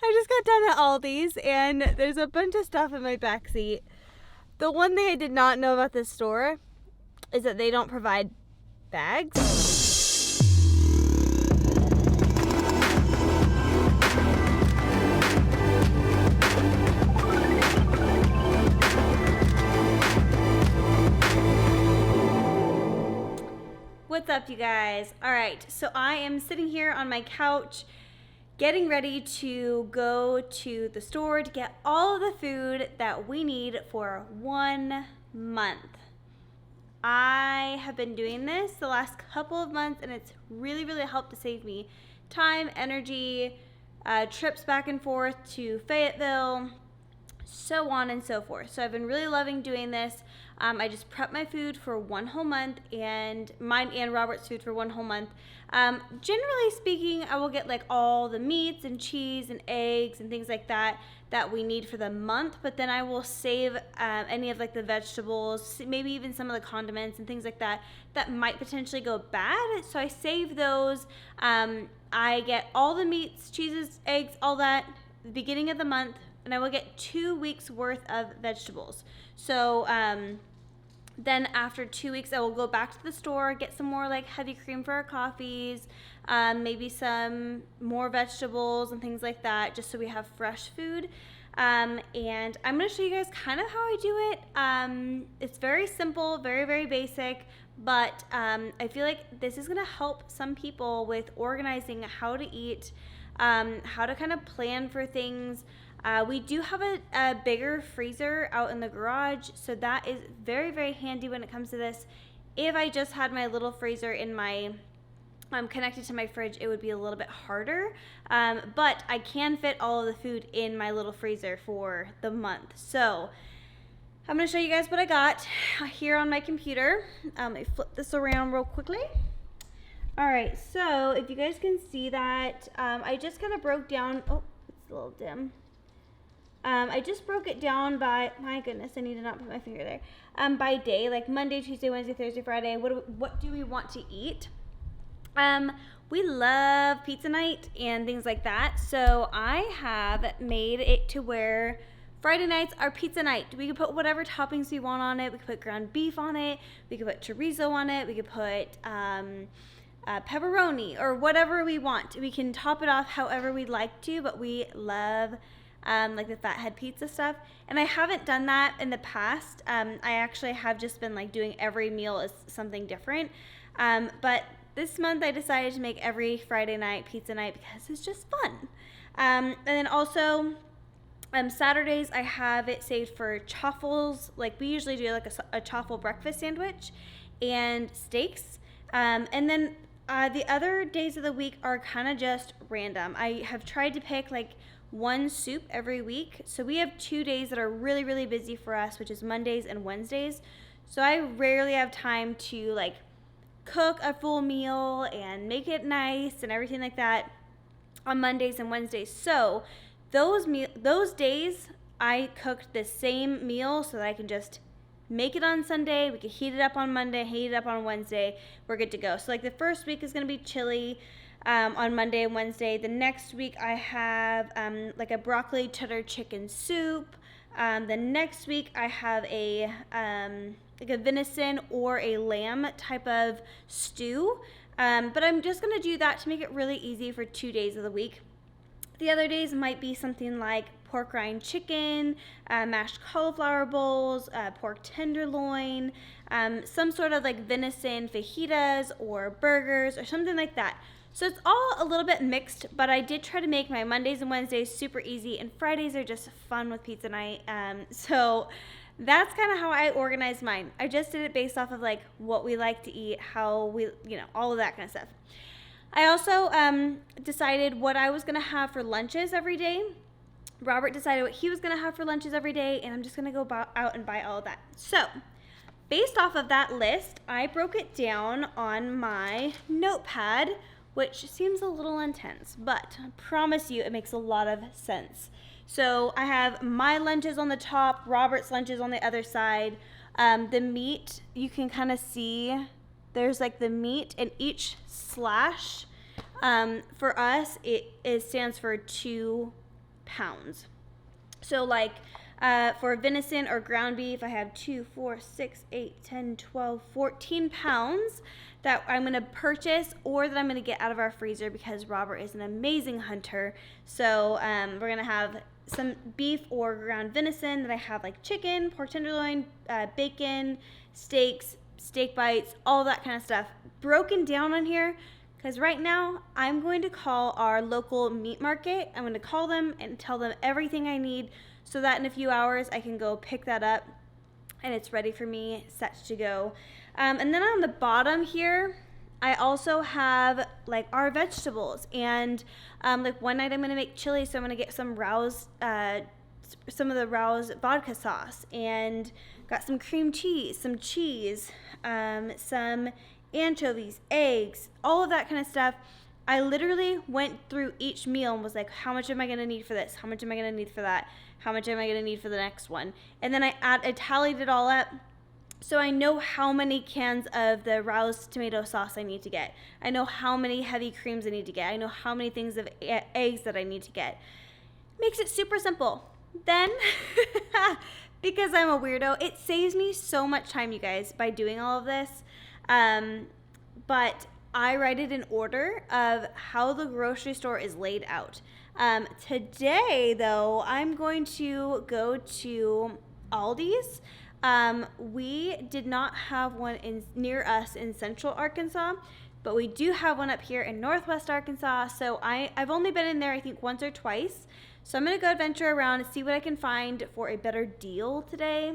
I just got done at Aldi's, and there's a bunch of stuff in my back seat. The one thing I did not know about this store is that they don't provide bags. What's up, you guys? All right, so I am sitting here on my couch getting ready to go to the store to get all of the food that we need for 1 month. I have been doing this the last couple of months, and it's really helped to save me time, energy, trips back and forth to Fayetteville, so on and so forth. So I've been really loving doing this. I just prep my food for 1 whole month, and mine and Robert's food for 1 whole month. Generally speaking, I will get like all the meats and cheese and eggs and things like that we need for the month, but then I will save any of like the vegetables, maybe even some of the condiments and things like that might potentially go bad. So I save those. I get all the meats, cheeses, eggs, all that at the beginning of the month, and I will get 2 weeks worth of vegetables. So then after 2 weeks, I will go back to the store, get some more like heavy cream for our coffees, maybe some more vegetables and things like that, just so we have fresh food. And I'm going to show you guys kind of how I do it. It's very simple, very basic, but I feel like this is going to help some people with organizing how to eat, how to kind of plan for things. We do have a bigger freezer out in the garage, so that is very handy when it comes to this. If I just had my little freezer in my connected to my fridge, it would be a little bit harder, but I can fit all of the food in my little freezer for the month. So I'm going to show you guys what I got here on my computer. Let me flip this around real quickly. All right, so if you guys can see that, I just kind of broke down, oh, it's a little dim. I just broke it down by, my goodness, I need to not put my finger there, by day, like Monday, Tuesday, Wednesday, Thursday, Friday. What do we want to eat? We love pizza night and things like that. So I have made it to where Friday nights are pizza night. We can put whatever toppings we want on it. We can put ground beef on it. We can put chorizo on it. We could put pepperoni or whatever we want. We can top it off however we'd like to, but we love like the fathead pizza stuff. And I haven't done that in the past. I actually have just been like doing every meal as something different. But this month I decided to make every Friday night pizza night because it's just fun. And then also Saturdays I have it saved for chaffles. Like we usually do like a chaffle breakfast sandwich and steaks. And then the other days of the week are kind of just random. I have tried to pick like one soup every week. So we have 2 days that are really busy for us, which is Mondays and Wednesdays. So I rarely have time to like cook a full meal and make it nice and everything like that on Mondays and Wednesdays. So those days I cooked the same meal so that I can just make it on Sunday. We can heat it up on Monday, heat it up on Wednesday. We're good to go. So like the first week is going to be chili on Monday and Wednesday. The next week I have like a broccoli cheddar chicken soup. The next week I have like a venison or a lamb type of stew. But I'm just going to do that to make it really easy for 2 days of the week. The other days might be something like pork rind chicken, mashed cauliflower bowls, pork tenderloin, some sort of like venison fajitas or burgers or something like that. So it's all a little bit mixed, but I did try to make my Mondays and Wednesdays super easy, and Fridays are just fun with pizza night. So that's kind of how I organize mine. I just did it based off of like what we like to eat, how we, all of that kind of stuff. I also decided what I was going to have for lunches every day. Robert decided what he was going to have for lunches every day, and I'm just going to go out and buy all of that. So based off of that list, I broke it down on my notepad, which seems a little intense, but I promise you it makes a lot of sense. So I have my lunches on the top, Robert's lunches on the other side. The meat, you can kind of see there's like the meat, and each slash for us, it stands for 2 pounds. So like for venison or ground beef, I have 2, 4, 6, 8, 10, 12, 14 pounds that I'm going to purchase or that I'm going to get out of our freezer because Robert is an amazing hunter. So we're going to have some beef or ground venison. Then I have like chicken, pork tenderloin, bacon, steaks, steak bites, all that kind of stuff broken down on here. Because right now, I'm going to call our local meat market. I'm going to call them and tell them everything I need so that in a few hours I can go pick that up and it's ready for me, set to go. And then on the bottom here, I also have like our vegetables. And like one night I'm going to make chili, so I'm going to get some Rouse, some of the Rouse vodka sauce. And got some cream cheese, some anchovies, eggs, all of that kind of stuff. I literally went through each meal and was like, how much am I going to need for this? How much am I going to need for that? How much am I going to need for the next one? And then I tallied it all up. So I know how many cans of the Rouse tomato sauce I need to get. I know how many heavy creams I need to get. I know how many things of eggs that I need to get. Makes it super simple. Then, because I'm a weirdo, it saves me so much time, you guys, by doing all of this. But I write it in order of how the grocery store is laid out. Today, though, I'm going to go to Aldi's. We did not have one near us in Central Arkansas, but we do have one up here in Northwest Arkansas. So I've only been in there, I think, once or twice. So I'm going to go adventure around and see what I can find for a better deal today.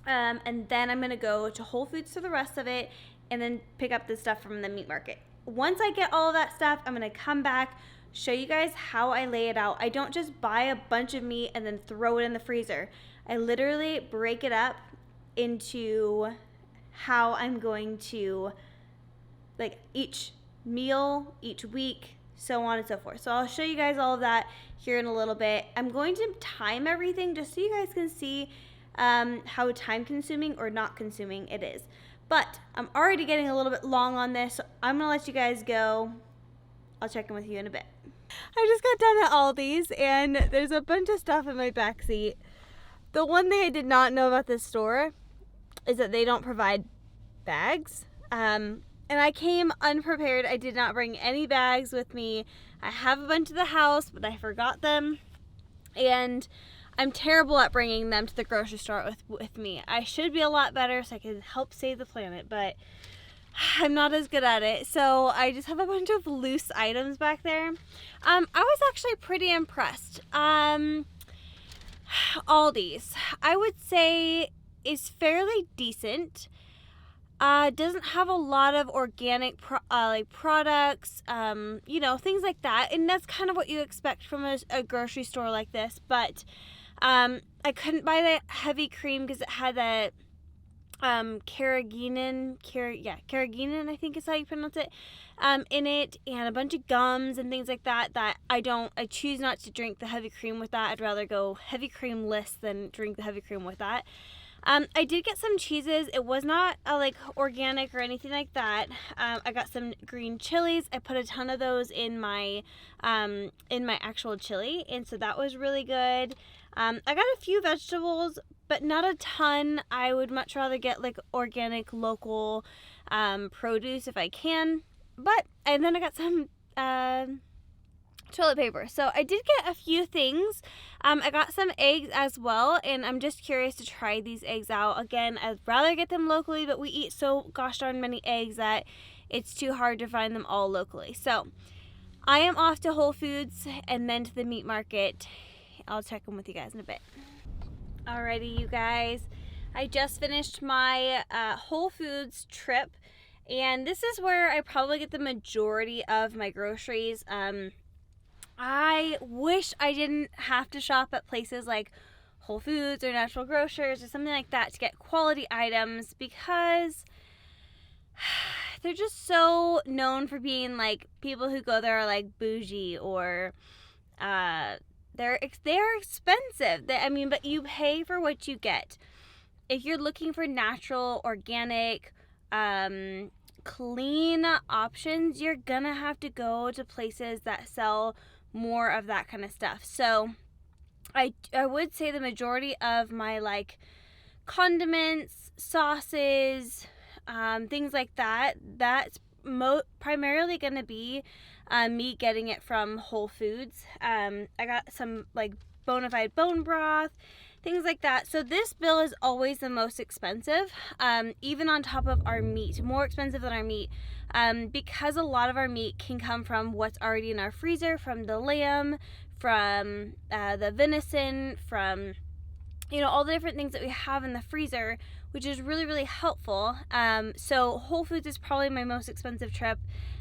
And then I'm going to go to Whole Foods for the rest of it and then pick up the stuff from the meat market. Once I get all of that stuff, I'm going to come back, show you guys how I lay it out. I don't just buy a bunch of meat and then throw it in the freezer. I literally break it up into how I'm going to, like, each meal, each week, so on and so forth. So I'll show you guys all of that here in a little bit. I'm going to time everything just so you guys can see how time consuming or not consuming it is. But I'm already getting a little bit long on this, so I'm gonna let you guys go. I'll check in with you in a bit. I just got done at Aldi's and there's a bunch of stuff in my backseat. The one thing I did not know about this store is that they don't provide bags. And I came unprepared. I did not bring any bags with me. I have a bunch at the house, but I forgot them. And I'm terrible at bringing them to the grocery store with me. I should be a lot better so I can help save the planet, but I'm not as good at it. So I just have a bunch of loose items back there. I was actually pretty impressed. Aldi's, I would say, is fairly decent. Doesn't have a lot of organic products, things like that. And that's kind of what you expect from a grocery store like this. But I couldn't buy the heavy cream because it had that carrageenan, I think is how you pronounce it, in it, and a bunch of gums and things like that I choose not to drink the heavy cream with that. I'd rather go heavy creamless than drink the heavy cream with that. I did get some cheeses. It was not organic or anything like that. I got some green chilies. I put a ton of those in my actual chili, and so that was really good. I got a few vegetables, but not a ton. I would much rather get organic, local produce if I can. And then I got some toilet paper. So I did get a few things. I got some eggs as well, and I'm just curious to try these eggs out. Again, I'd rather get them locally, but we eat so gosh darn many eggs that it's too hard to find them all locally. So I am off to Whole Foods and then to the meat market. I'll check in with you guys in a bit. Alrighty, you guys. I just finished my Whole Foods trip, and this is where I probably get the majority of my groceries. I wish I didn't have to shop at places like Whole Foods or Natural Grocers or something like that to get quality items, because they're just so known for being people who go there are bougie, or they're expensive. But you pay for what you get. If you're looking for natural, organic, clean options, you're gonna have to go to places that sell more of that kind of stuff. So I would say the majority of my like condiments, sauces, things like that, that's primarily going to be me getting it from Whole Foods. I got some like bona fide bone broth, things like that. So this bill is always the most expensive, even on top of our meat, more expensive than our meat, because a lot of our meat can come from what's already in our freezer, from the lamb, from the venison, from all the different things that we have in the freezer, which is really, really helpful. So Whole Foods is probably my most expensive trip.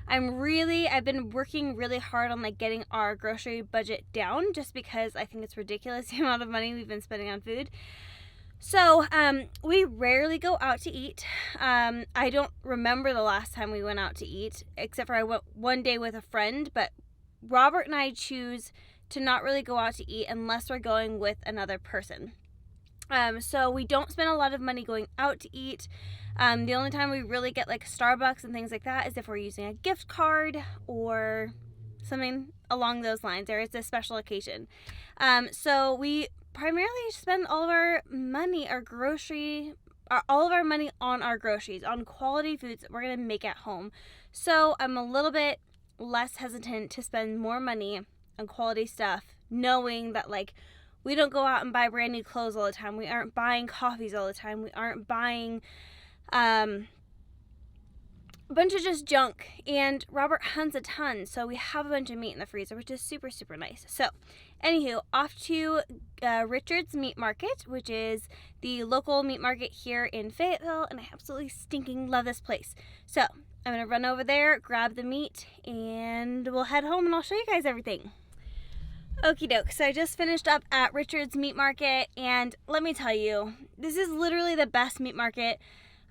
I've been working really hard on like getting our grocery budget down, just because I think it's ridiculous the amount of money we've been spending on food. So we rarely go out to eat. I don't remember the last time we went out to eat, except for I went one day with a friend, but Robert and I choose to not really go out to eat unless we're going with another person. So we don't spend a lot of money going out to eat. The only time we really get like Starbucks and things like that is if we're using a gift card or something along those lines, or it's a special occasion. So we primarily spend all of our money, all of our money on our groceries, on quality foods that we're going to make at home. So I'm a little bit less hesitant to spend more money on quality stuff, knowing that like we don't go out and buy brand new clothes all the time. We aren't buying coffees all the time. We aren't buying a bunch of just junk. And Robert hunts a ton, so we have a bunch of meat in the freezer, which is super, super nice. So, anywho, off to Richard's Meat Market, which is the local meat market here in Fayetteville, and I absolutely stinking love this place. So, I'm going to run over there, grab the meat, and we'll head home, and I'll show you guys everything. Okie doke, so I just finished up at Richard's Meat Market, and let me tell you, this is literally the best meat market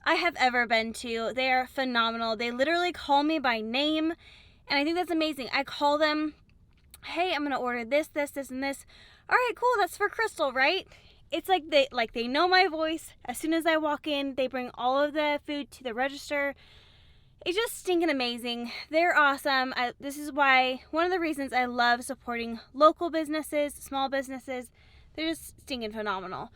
I have ever been to. They are phenomenal. They literally call me by name, and I think that's amazing. I call them, hey, I'm going to order this, this, this, and this. All right, cool, that's for Crystal, right? It's like they know my voice. As soon as I walk in, they bring all of the food to the register. It's just stinking amazing. They're awesome. This is why, one of the reasons I love supporting local businesses, small businesses. They're just stinking phenomenal.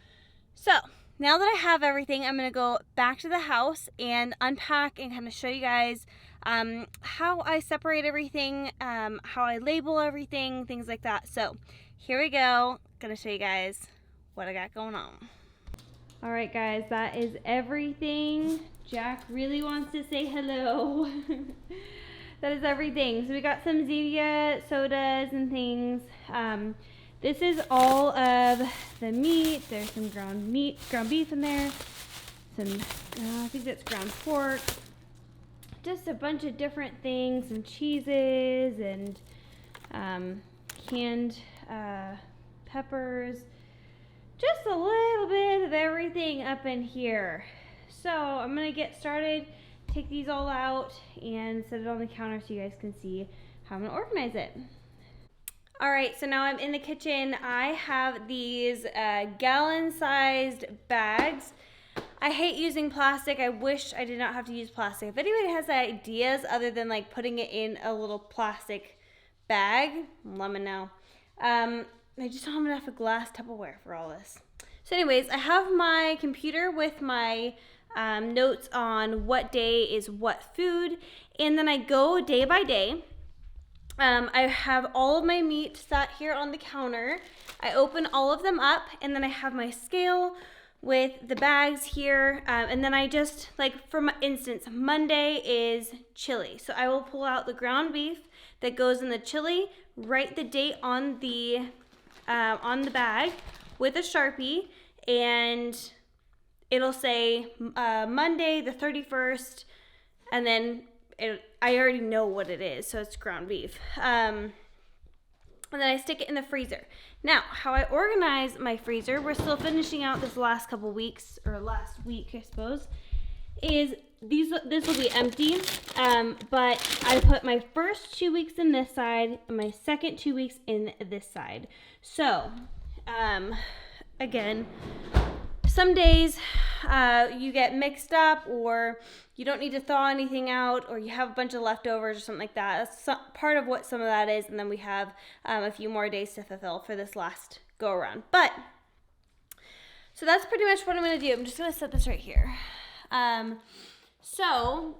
So, now that I have everything, I'm going to go back to the house and unpack and kind of show you guys how I separate everything, how I label everything, things like that. So, here we go. Going to show you guys what I got going on. All right, guys, that is everything. Jack really wants to say hello. That is everything. So we got some Zevia sodas and things. This is all of the meat. There's some ground beef in there. Some, I think that's ground pork. Just a bunch of different things, some cheeses and canned peppers. Just a little bit of everything up in here. So I'm going to get started, take these all out, and set it on the counter so you guys can see how I'm going to organize it. All right, so now I'm in the kitchen. I have these gallon-sized bags. I hate using plastic. I wish I did not have to use plastic. If anybody has ideas other than like putting it in a little plastic bag, let me know. I just don't have enough of glass Tupperware for all this. So anyways, I have my computer with my notes on what day is what food, and then I go day by day. I have all of my meat sat here on the counter. I open all of them up, and then I have my scale with the bags here, and then I just, like for instance, Monday is chili. So I will pull out the ground beef that goes in the chili, write the date on the bag with a Sharpie, and it'll say Monday the 31st, and then I already know what it is, so it's ground beef. And then I stick it in the freezer. Now, how I organize my freezer, we're still finishing out this last couple weeks, or last week, I suppose, is this will be empty, but I put my first 2 weeks in this side and my second 2 weeks in this side. So, again, some days you get mixed up, or you don't need to thaw anything out, or you have a bunch of leftovers or something like that. That's part of what some of that is. And then we have a few more days to fulfill for this last go around. But so that's pretty much what I'm going to do. I'm just going to set this right here. So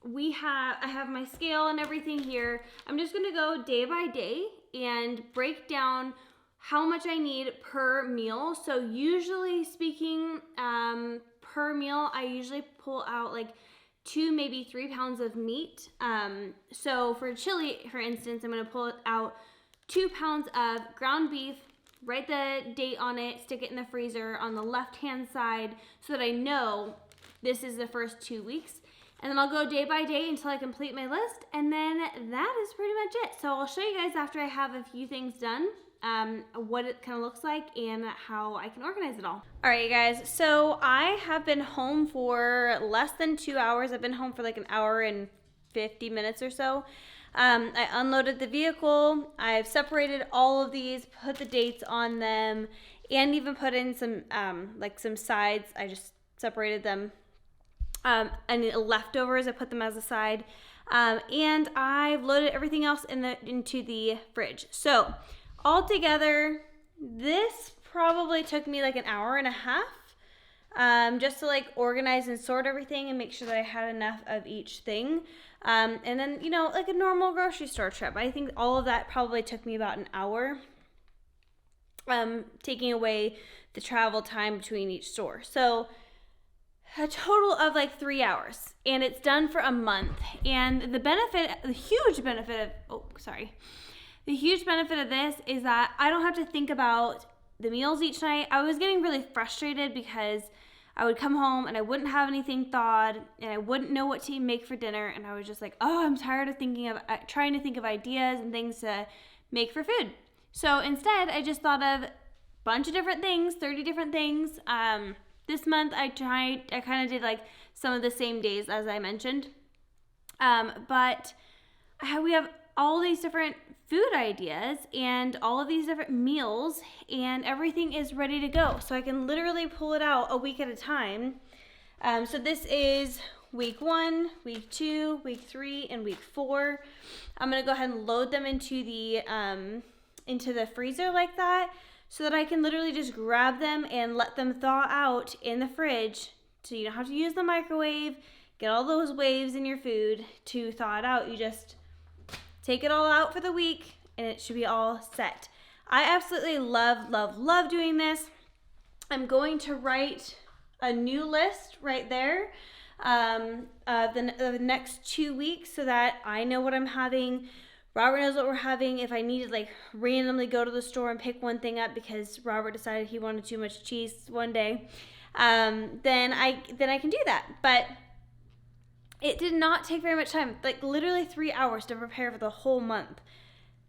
I have my scale and everything here. I'm just going to go day by day and break down how much I need per meal. So usually speaking, per meal, I usually pull out like 2, maybe 3 pounds of meat. So for chili, for instance, I'm going to pull out 2 pounds of ground beef, write the date on it, stick it in the freezer on the left-hand side so that I know this is the first 2 weeks. And then I'll go day by day until I complete my list. And then that is pretty much it. So I'll show you guys after I have a few things done, what it kind of looks like and how I can organize it all. All right, you guys. So I have been home for less than 2 hours. I've been home for like an hour and 50 minutes or so. I unloaded the vehicle. I've separated all of these, put the dates on them, and even put in some like some sides. I just separated them. And leftovers, I put them as a side. And I've loaded everything else into the fridge. So altogether, this probably took me like an hour and a half, just to like organize and sort everything and make sure that I had enough of each thing. And then, you know, like a normal grocery store trip, I think all of that probably took me about an hour, taking away the travel time between each store. So a total of like 3 hours, and it's done for a month. And the huge benefit of this is that I don't have to think about the meals each night. I was getting really frustrated because I would come home and I wouldn't have anything thawed and I wouldn't know what to make for dinner. And I was just like, oh, I'm tired of trying to think of ideas and things to make for food. So instead, I just thought of a bunch of different things, 30 different things. This month I kind of did like some of the same days as I mentioned. But we have all these different food ideas and all of these different meals, and everything is ready to go. So I can literally pull it out a week at a time. So this is week 1, week 2, week 3, and week 4. I'm going to go ahead and load them into the freezer like that, so that I can literally just grab them and let them thaw out in the fridge. So you don't have to use the microwave, get all those waves in your food to thaw it out. You just take it all out for the week and it should be all set. I absolutely love, love, love doing this. I'm going to write a new list right there the next 2 weeks so that I know what I'm having. Robert knows what we're having. If I need to like randomly go to the store and pick one thing up because Robert decided he wanted too much cheese one day, then I can do that. But it did not take very much time, like literally 3 hours to prepare for the whole month.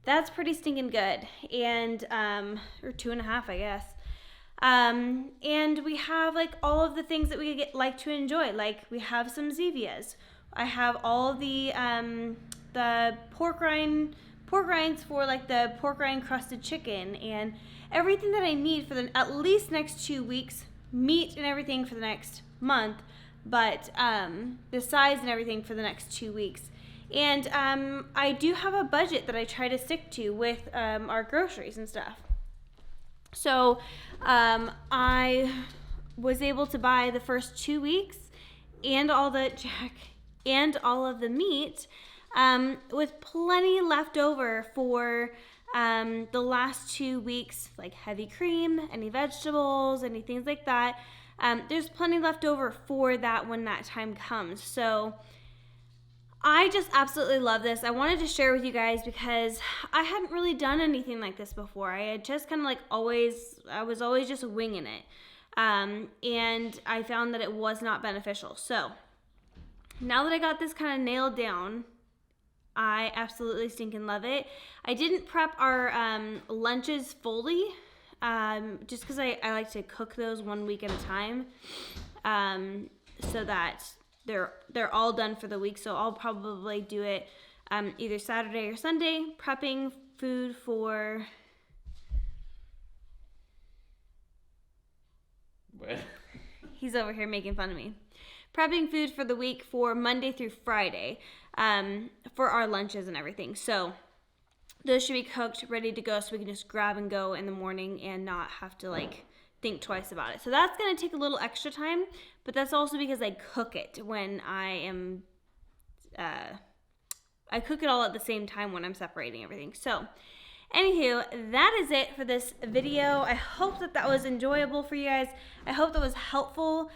That's pretty stinking good. And or 2.5, I guess. And we have like all of the things that we like to enjoy. Like we have some Zevias. I have all the pork rinds for like the pork rind crusted chicken, and everything that I need for the at least next 2 weeks, meat and everything for the next month, but the size and everything for the next 2 weeks. And I do have a budget that I try to stick to with our groceries and stuff. So I was able to buy the first 2 weeks and all of the meat with plenty left over for the last 2 weeks, like heavy cream, any vegetables, any things like that. There's plenty left over for that when that time comes. So I just absolutely love this. I wanted to share with you guys because I hadn't really done anything like this before. I had just kind of like I was always just winging it. And I found that it was not beneficial. So now that I got this kind of nailed down, I absolutely stinking love it. I didn't prep our lunches fully, just because I like to cook those 1 week at a time, so that they're all done for the week. So I'll probably do it either Saturday or Sunday, prepping food for. What? He's over here making fun of me. Prepping food for the week for Monday through Friday for our lunches and everything. So those should be cooked, ready to go, so we can just grab and go in the morning and not have to like think twice about it. So that's going to take a little extra time, but that's also because I cook it when I cook it all at the same time when I'm separating everything. So anywho, that is it for this video. I hope that was enjoyable for you guys. I hope that was helpful.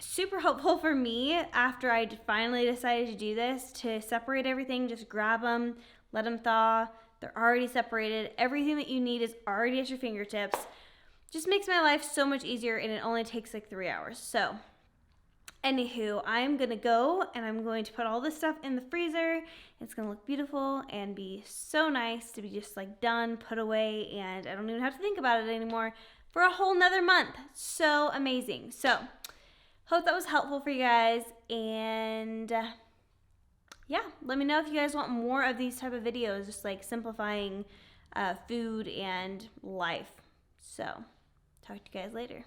Super helpful for me after I finally decided to do this, to separate everything. Just grab them, let them thaw. They're already separated. Everything that you need is already at your fingertips. Just makes my life so much easier, and it only takes like 3 hours. So anywho, I'm gonna go and I'm going to put all this stuff in the freezer. It's gonna look beautiful and be so nice to be just like done, put away, and I don't even have to think about it anymore for a whole nother month. So amazing. So hope that was helpful for you guys, and yeah, let me know if you guys want more of these type of videos, just like simplifying food and life. So talk to you guys later.